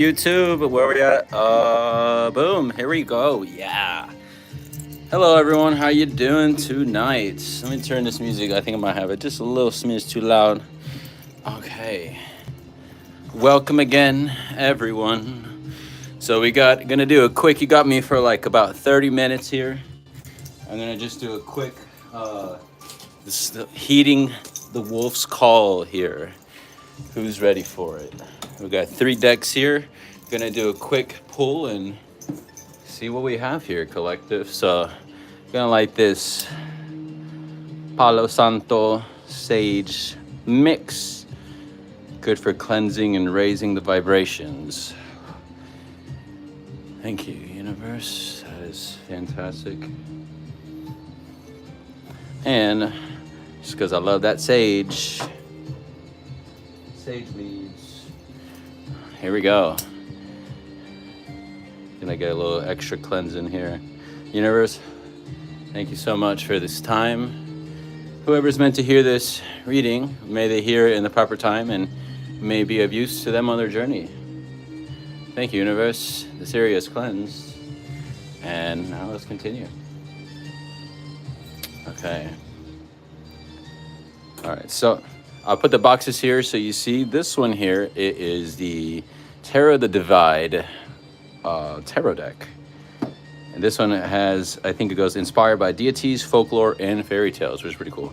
YouTube, where we at? Boom, here we go. Yeah. Hello, everyone. How you doing tonight? Let me turn this music. I think I might have it just a little smidge too loud. Okay. Welcome again, everyone. So we gonna do a quick. You got me for like about 30 minutes here. I'm gonna just do a quick. This is heeding the wolf's call here. Who's ready for it? We got 3 decks here. Gonna do a quick pull and see what we have here, collective. So, gonna light this Palo Santo Sage mix. Good for cleansing and raising the vibrations. Thank you, universe. That is fantastic. And just because I love that sage leaves. Here we go. Gonna get a little extra cleanse in here. Universe, thank you so much for this time. Whoever's meant to hear this reading, may they hear it in the proper time and may be of use to them on their journey. Thank you, universe. This area is cleansed. And now let's continue. Okay. All right, so I'll put the boxes here so you see this one here. It is the Tarot of the Divide tarot deck. And this one has, I think it goes inspired by deities, folklore, and fairy tales, which is pretty cool.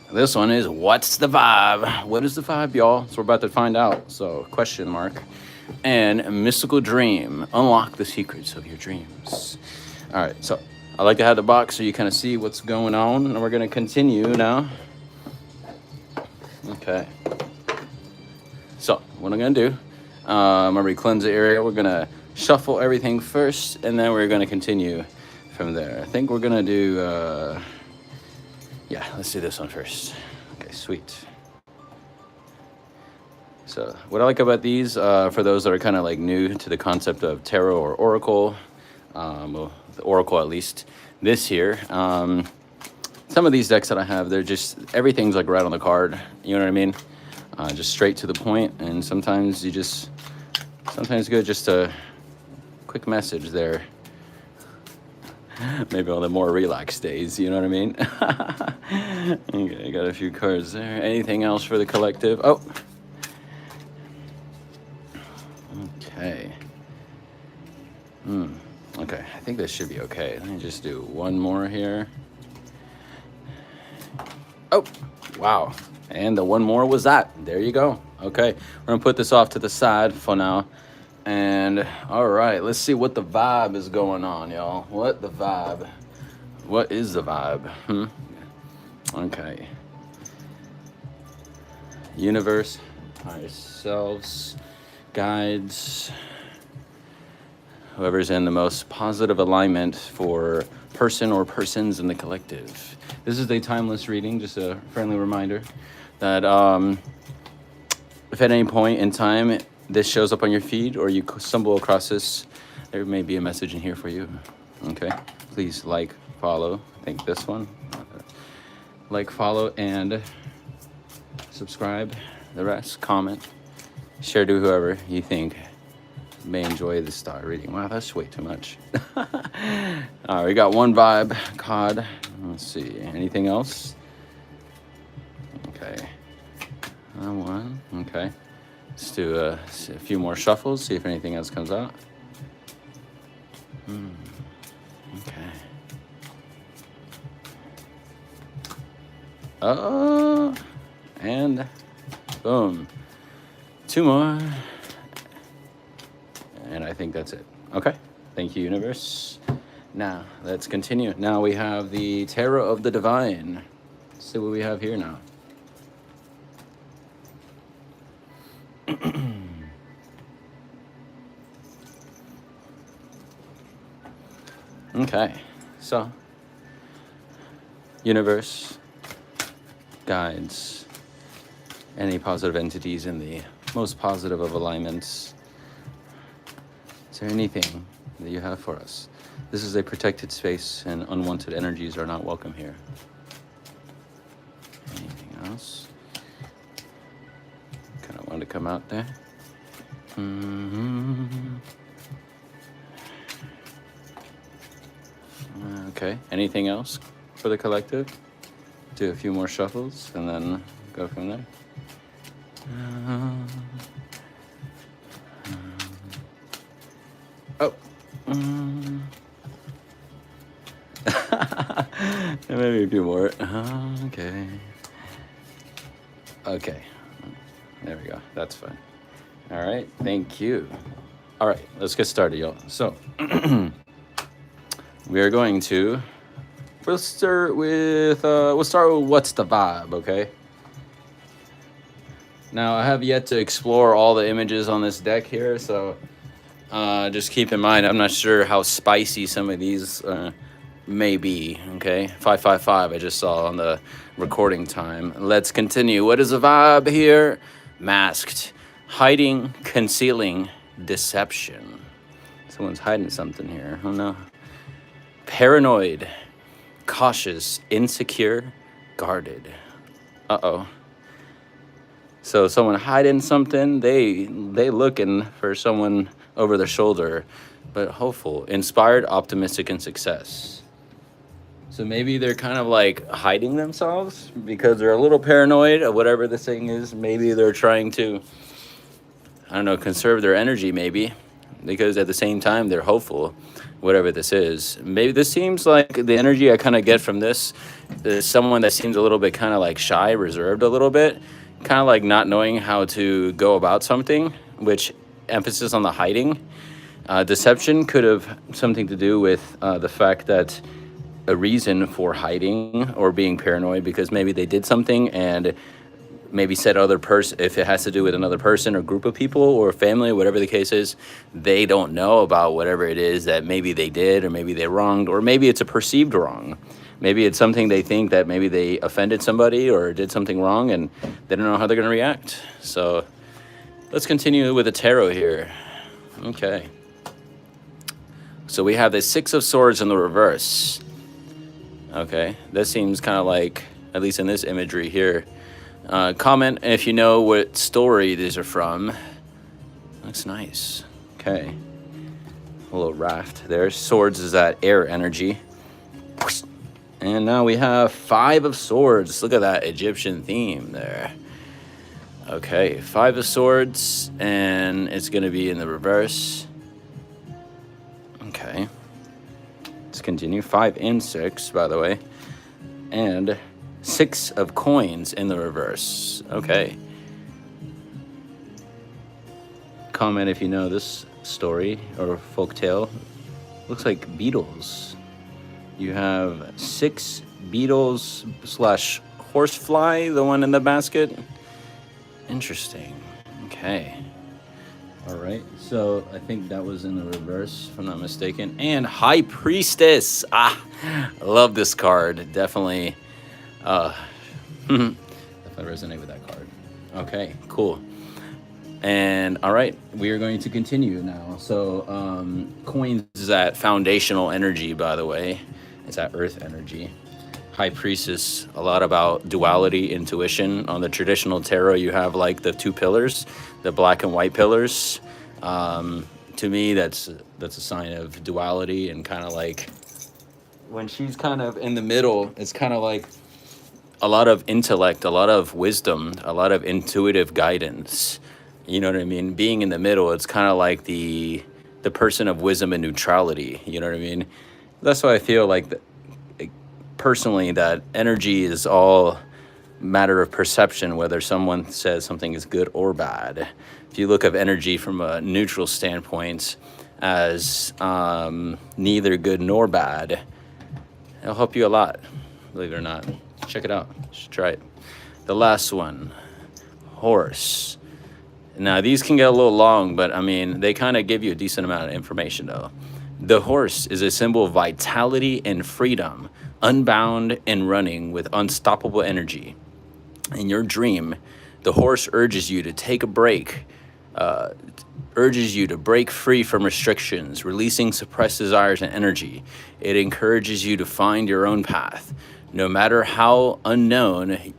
And this one is What's the Vibe? What is the vibe, y'all? So we're about to find out. So question mark. And Mystical Dream. Unlock the secrets of your dreams. All right, so I like to have the box so you kind of see what's going on. And we're going to continue now. Okay. So what I'm going to do, I'm going to cleanse the area. We're going to shuffle everything first, and then we're going to continue from there. I think we're going to do, yeah, let's do this one first. Okay, sweet. So what I like about these, for those that are kind of like new to the concept of tarot or oracle, well, the oracle at least, this here, some of these decks that I have, they're just, everything's like right on the card, you know what I mean? Just straight to the point, and sometimes sometimes good just a quick message there. Maybe on the more relaxed days, you know what I mean? Okay, I got a few cards there. Anything else for the collective? Oh. Okay. Okay, I think this should be okay. Let me just do one more here. Oh, wow. And the one more was that. There you go. Okay, we're gonna put this off to the side for now. And all right, let's see what the vibe is going on, y'all. What the vibe? What is the vibe? Okay. Universe, ourselves, guides, whoever's in the most positive alignment for person or persons in the collective. This is a timeless reading, just a friendly reminder that if at any point in time this shows up on your feed or you stumble across this, there may be a message in here for you. Okay, please like, follow. I think this one. Like, follow, and subscribe. The rest, comment, share to whoever you think may enjoy this style reading. Wow, that's way too much. All right, we got one vibe card. Let's see, anything else? Okay, one. Okay, let's do a few more shuffles. See if anything else comes out. Okay. Oh, and boom, 2 more. And I think that's it. Okay. Thank you, universe. Now, let's continue. Now we have the Tarot of the Divine. Let's see what we have here now. Okay. So, universe, guides, any positive entities in the most positive of alignments. Is there anything that you have for us? This is a protected space and unwanted energies are not welcome here. Anything else? Kind of want to come out there. Mhm. Okay. Anything else for the collective? Do a few more shuffles and then go from there. Oh. Maybe a few more. Okay. Okay. There we go. That's fine. All right. Thank you. All right. Let's get started, y'all. So, we are going to. We'll start with what's the vibe, okay? Now, I have yet to explore all the images on this deck here, so just keep in mind, I'm not sure how spicy some of these may be, okay? 555, I just saw on the recording time. Let's continue. What is the vibe here? Masked, hiding, concealing, deception. Someone's hiding something here. Oh no. Paranoid, cautious, insecure, guarded. Uh-oh. So someone hiding something, they looking for someone over their shoulder, but hopeful, inspired, optimistic, and success. So maybe they're kind of like hiding themselves because they're a little paranoid of whatever this thing is. Maybe they're trying to, I don't know, conserve their energy maybe, because at the same time they're hopeful, whatever this is. Maybe this seems like the energy I kind of get from this is someone that seems a little bit kind of like shy, reserved a little bit, kind of like not knowing how to go about something, which emphasis on the hiding. Deception could have something to do with the fact that a reason for hiding or being paranoid because maybe they did something and maybe said other person, if it has to do with another person or group of people or family, whatever the case is, they don't know about whatever it is that maybe they did or maybe they wronged, or maybe it's a perceived wrong. Maybe it's something they think that maybe they offended somebody or did something wrong and they don't know how they're going to react. So let's continue with the tarot here. Okay. So we have the Six of Swords in the reverse. Okay. This seems kind of like, at least in this imagery here. Comment if you know what story these are from. Looks nice. Okay. A little raft there. Swords is that air energy. And now we have Five of Swords. Look at that Egyptian theme there. Okay, Five of Swords, and it's going to be in the reverse. Okay. Let's continue. 5 and 6, by the way. And 6 of Coins in the reverse. Okay. Comment if you know this story or folktale. Looks like beetles. You have 6 beetles slash horsefly, the one in the basket. Interesting. Okay. All right. So I think that was in the reverse, if I'm not mistaken. And High Priestess. I love this card. Definitely. Definitely resonate with that card. Okay. Cool. And all right, we are going to continue now. So Coins is that foundational energy, by the way. It's that earth energy. High Priestess, a lot about duality, intuition. On the traditional tarot, you have like the 2 pillars, the black and white pillars. To me, that's a sign of duality, and kind of like when she's kind of in the middle, it's kind of like a lot of intellect, a lot of wisdom, a lot of intuitive guidance. You know what I mean? Being in the middle, it's kind of like the person of wisdom and neutrality. You know what I mean? That's why I feel like personally that energy is all matter of perception, whether someone says something is good or bad. If you look at energy from a neutral standpoint as neither good nor bad, it'll help you a lot, believe it or not. Check it out. You should try it. The last one, Horse. Now, these can get a little long, but I mean, they kind of give you a decent amount of information, though. The horse is a symbol of vitality and freedom, unbound and running with unstoppable energy. In your dream, the horse urges you to take a break, urges you to break free from restrictions, releasing suppressed desires and energy. It encourages you to find your own path, no matter how unknown,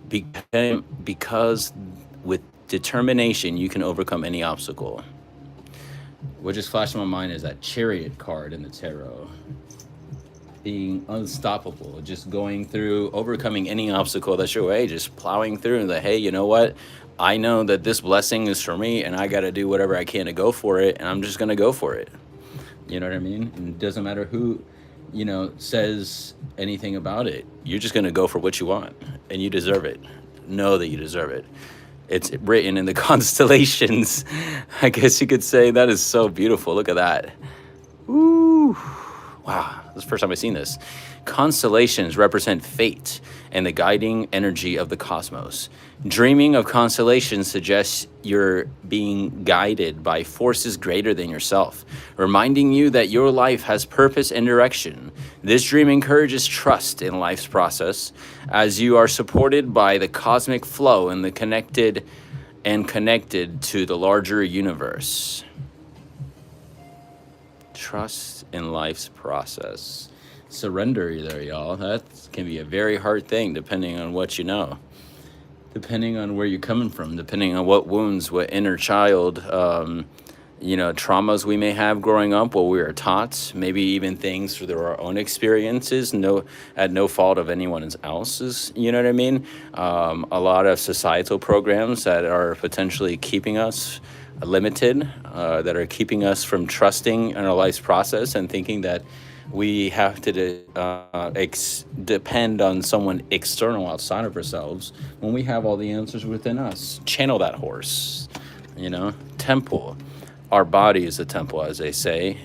because with determination, you can overcome any obstacle. What just flashed in my mind is that Chariot card in the tarot. Being unstoppable, just going through, overcoming any obstacle that's your way, just plowing through and hey, you know what? I know that this blessing is for me and I got to do whatever I can to go for it. And I'm just going to go for it. You know what I mean? And it doesn't matter who, says anything about it. You're just going to go for what you want and you deserve it. Know that you deserve it. It's written in the constellations. I guess you could say that is so beautiful. Look at that. Ooh. Wow, this is the first time I've seen this. Constellations represent fate and the guiding energy of the cosmos. Dreaming of constellations suggests you're being guided by forces greater than yourself, reminding you that your life has purpose and direction. This dream encourages trust in life's process as you are supported by the cosmic flow and connected to the larger universe. Trust in life's process. Surrender there, y'all. That can be a very hard thing depending on what you know. Depending on where you're coming from, depending on what wounds, what inner child, traumas we may have growing up, what we were taught, maybe even things through our own experiences, at no fault of anyone else's, you know what I mean? A lot of societal programs that are potentially keeping us limited, that are keeping us from trusting in our life's process and thinking that we have to depend on someone external outside of ourselves when we have all the answers within us. Channel that horse, temple. Our body is a temple, as they say,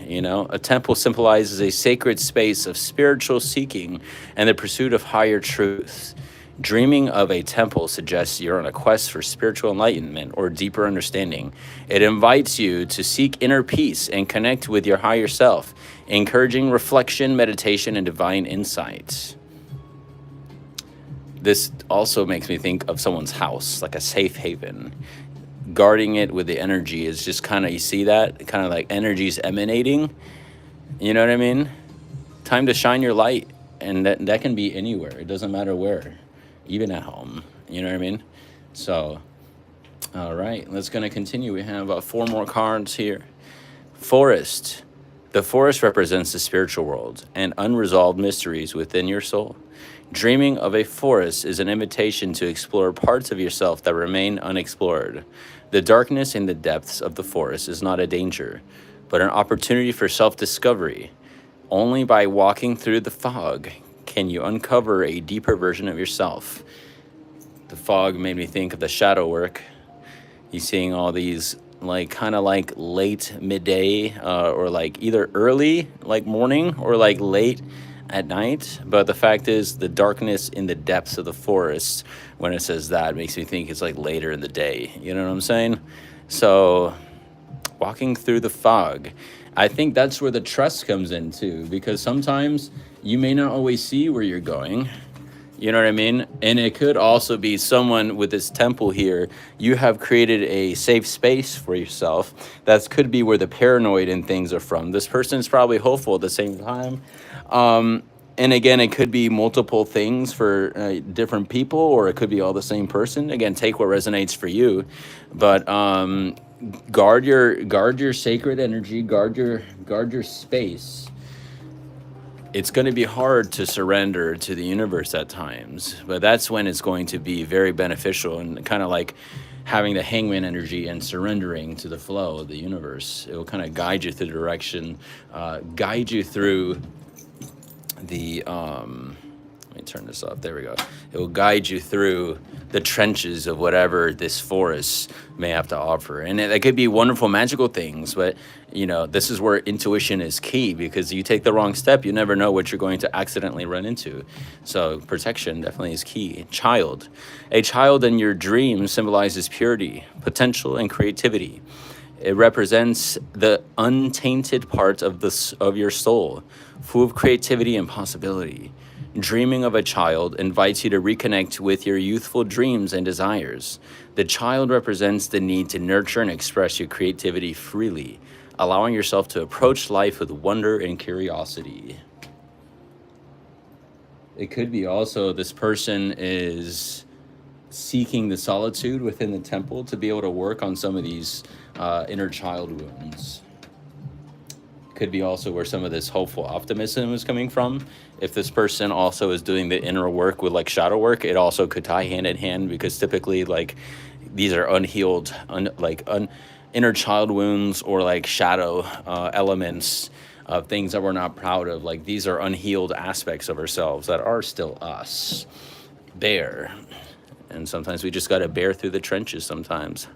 A temple symbolizes a sacred space of spiritual seeking and the pursuit of higher truths. Dreaming of a temple suggests you're on a quest for spiritual enlightenment or deeper understanding. It invites you to seek inner peace and connect with your higher self, encouraging reflection, meditation, and divine insight. This also makes me think of someone's house, like a safe haven. Guarding it with the energy is just kind of, you see that? Kind of like energy's emanating. You know what I mean? Time to shine your light. And that can be anywhere. It doesn't matter where. Even at home, you know what I mean? So, all right, let's gonna continue. We have 4 more cards here. Forest. The forest represents the spiritual world and unresolved mysteries within your soul. Dreaming of a forest is an invitation to explore parts of yourself that remain unexplored. The darkness in the depths of the forest is not a danger, but an opportunity for self-discovery. Only by walking through the fog can you uncover a deeper version of yourself. The fog made me think of the shadow work. You seeing all these kind of late midday or either early morning or late at night. But the fact is the darkness in the depths of the forest, when it says that, makes me think it's later in the day. You know what I'm saying? So walking through the fog, I think that's where the trust comes in too, because sometimes you may not always see where you're going. You know what I mean? And it could also be someone with this temple here. You have created a safe space for yourself. That could be where the paranoid and things are from. This person's probably hopeful at the same time. And again, it could be multiple things for different people, or it could be all the same person. Again, take what resonates for you. But guard your sacred energy, guard your space. It's going to be hard to surrender to the universe at times, but that's when it's going to be very beneficial, and kind of like having the hangman energy and surrendering to the flow of the universe. It will kind of guide you through the direction, guide you through the, let me turn this off. There we go. It will guide you through the trenches of whatever this forest may have to offer. And it could be wonderful, magical things, but this is where intuition is key, because you take the wrong step, you never know what you're going to accidentally run into. So protection definitely is key. Child. A child in your dreams symbolizes purity, potential, and creativity. It represents the untainted part of your soul, full of creativity and possibility. Dreaming of a child invites you to reconnect with your youthful dreams and desires. The child represents the need to nurture and express your creativity freely, allowing yourself to approach life with wonder and curiosity. It could be also this person is seeking the solitude within the temple to be able to work on some of these inner child wounds. Could be also where some of this hopeful optimism is coming from. If this person also is doing the inner work with like shadow work, it also could tie hand in hand, because typically like these are unhealed inner child wounds, or like shadow elements of things that we're not proud of. Like these are unhealed aspects of ourselves that are still us. Bear. And sometimes we just got to bear through the trenches sometimes.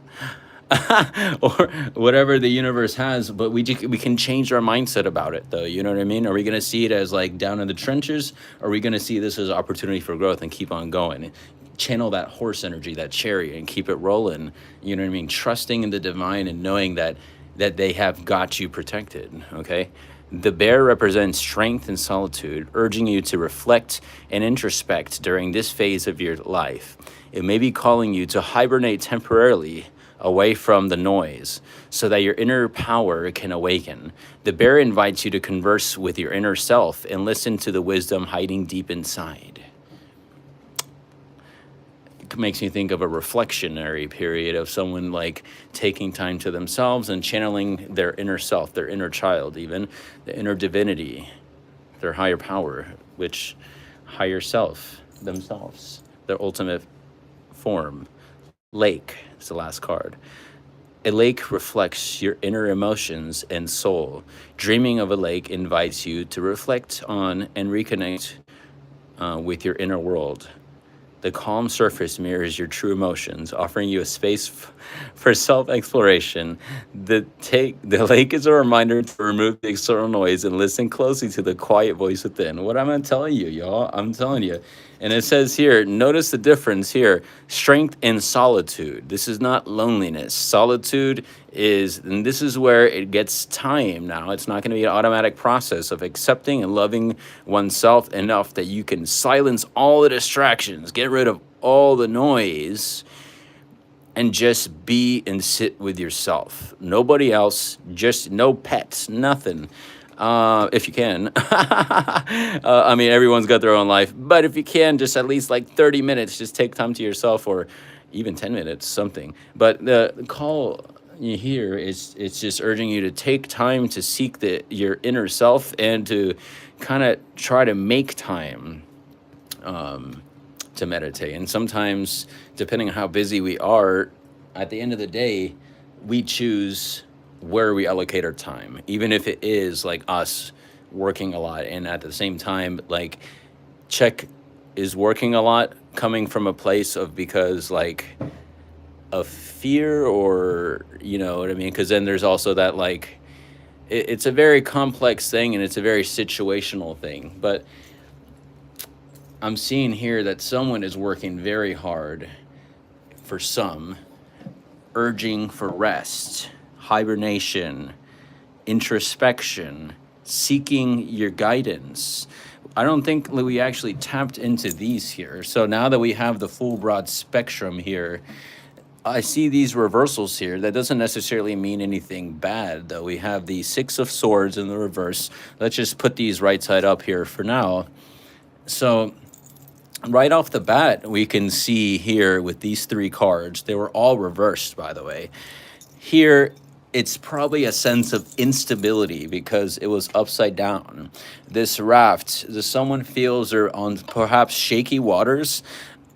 Or whatever the universe has, but we can change our mindset about it, though. You know what I mean? Are we going to see it as like down in the trenches? Or are we going to see this as opportunity for growth and keep on going? Channel that horse energy, that chariot, and keep it rolling. You know what I mean? Trusting in the divine and knowing that they have got you protected. Okay. The bear represents strength and solitude, urging you to reflect and introspect during this phase of your life. It may be calling you to hibernate temporarily away from the noise so that your inner power can awaken. The bear invites you to converse with your inner self and listen to the wisdom hiding deep inside. It makes me think of a reflectionary period of someone like taking time to themselves and channeling their inner self, their inner child, even the inner divinity, their higher power, which higher self, themselves, their ultimate form. Lake is the last card. A lake reflects your inner emotions and soul. Dreaming of a lake invites you to reflect on and reconnect with your inner world. The calm surface mirrors your true emotions, offering you a space for self-exploration. The lake is a reminder to remove the external noise and listen closely to the quiet voice within. What am I telling you, y'all? I'm telling you. And it says here, notice the difference here, strength and solitude. This is not loneliness. Solitude is, and this is where it gets time now. It's not going to be an automatic process of accepting and loving oneself enough that you can silence all the distractions, get rid of all the noise, and just be and sit with yourself. Nobody else, just no pets, nothing. If you can. I mean, everyone's got their own life, but if you can, just at least like 30 minutes, just take time to yourself, or even 10 minutes, something. But the call you hear is, it's just urging you to take time to seek your inner self, and to kind of try to make time to meditate. And sometimes, depending on how busy we are, at the end of the day, we choose where we allocate our time, even if it is like us working a lot. And at the same time, like, check, is working a lot coming from a place of because like of fear, or you know what I mean? Because then there's also that like it's a very complex thing, and it's a very situational thing. But I'm seeing here that someone is working very hard, for some, urging for rest, hibernation, introspection, seeking your guidance. I don't think we actually tapped into these here. So now that we have the full broad spectrum here, I see these reversals here. That doesn't necessarily mean anything bad, though. We have the Six of Swords in the reverse. Let's just put these right side up here for now. So right off the bat, we can see here with these three cards, they were all reversed, by the way. Here, it's probably a sense of instability because it was upside down. This raft, someone feels they're on perhaps shaky waters,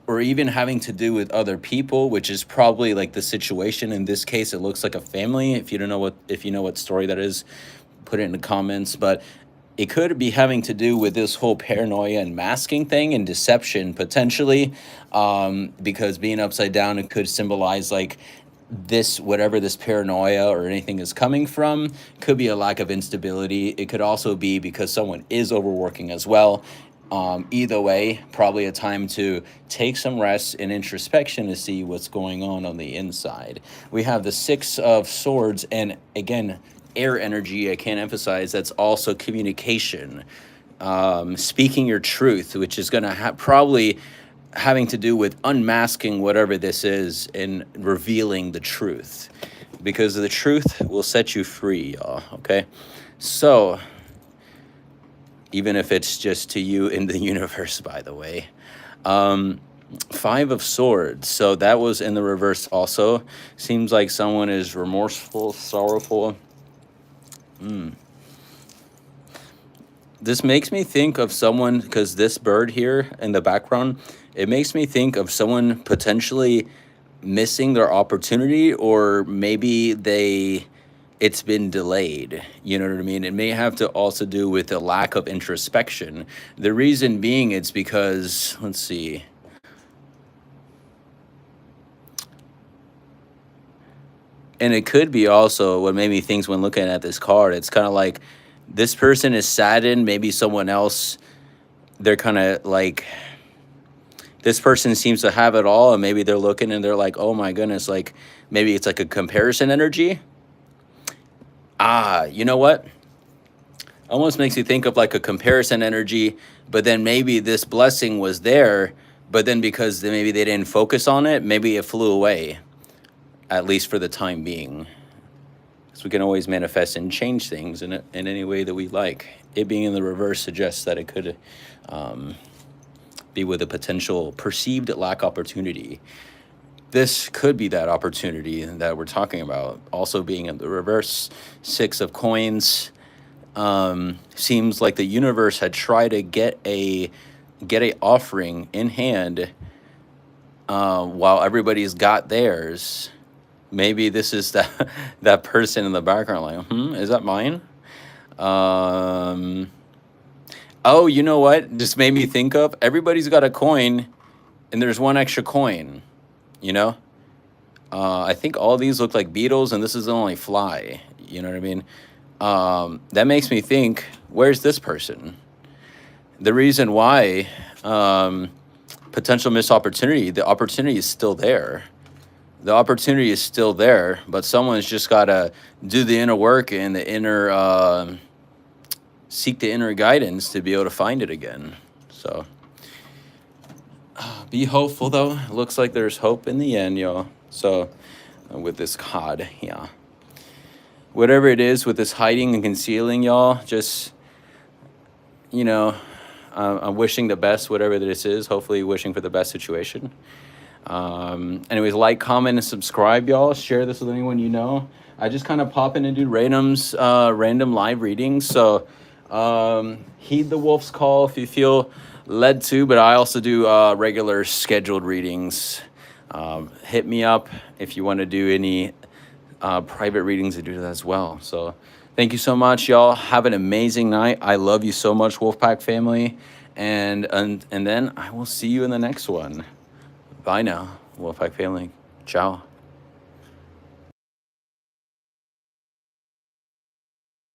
or even having to do with other people, which is probably like the situation. In this case, it looks like a family. If you know what story that is, put it in the comments. But it could be having to do with this whole paranoia and masking thing and deception, potentially, because being upside down, it could symbolize like this, whatever this paranoia or anything is coming from, could be a lack of instability. It could also be because someone is overworking as well. Either way, probably a time to take some rest and introspection to see what's going on the inside. We have the Six of Swords, and again, air energy. I can't emphasize, that's also communication, speaking your truth, which is going to probably having to do with unmasking whatever this is and revealing the truth, because the truth will set you free, y'all. Okay, so even if it's just to you in the universe, by the way, Five of Swords. So that was in the reverse also. Seems like someone is remorseful, sorrowful. This makes me think of someone, because this bird here in the background, it makes me think of someone potentially missing their opportunity, or maybe it's been delayed. You know what I mean? It may have to also do with a lack of introspection. The reason being, it's because, let's see. And it could be also what made me think when looking at this card. It's kind of like this person is saddened. Maybe someone else, they're kind of like, this person seems to have it all, and maybe they're looking and they're like, oh my goodness, like maybe it's like a comparison energy. You know what? Almost makes you think of like a comparison energy, but then maybe this blessing was there, but then because maybe they didn't focus on it, maybe it flew away, at least for the time being. So we can always manifest and change things in any way that we like. It being in the reverse suggests that it could be with a potential perceived lack opportunity. This could be that opportunity that we're talking about. Also being in the reverse, Six of Coins. Seems like the universe had tried to get a offering in hand while everybody's got theirs. Maybe this is that person in the background like, is that mine? Oh, you know what? Just made me think of, everybody's got a coin and there's one extra coin, you know? I think all these look like beetles and this is the only fly. You know what I mean? That makes me think, where's this person? The reason why, potential missed opportunity, the opportunity is still there. The opportunity is still there, but someone's just got to do the inner work and the inner, seek the inner guidance to be able to find it again. So be hopeful, though. It looks like there's hope in the end, y'all. So with this card, yeah. Whatever it is with this hiding and concealing, y'all, just, you know, I'm wishing the best, whatever this is. Hopefully wishing for the best situation. Anyways, like, comment, and subscribe, y'all. Share this with anyone you know. I just kind of pop in and do random live readings. So heed the wolf's call if you feel led to, but I also do regular scheduled readings. Hit me up if you want to do any private readings. To do that as well. So thank you so much, y'all. Have an amazing night. I love you so much, Wolfpack family, and then I will see you in the next one. Bye now, Wolfpack family. Ciao.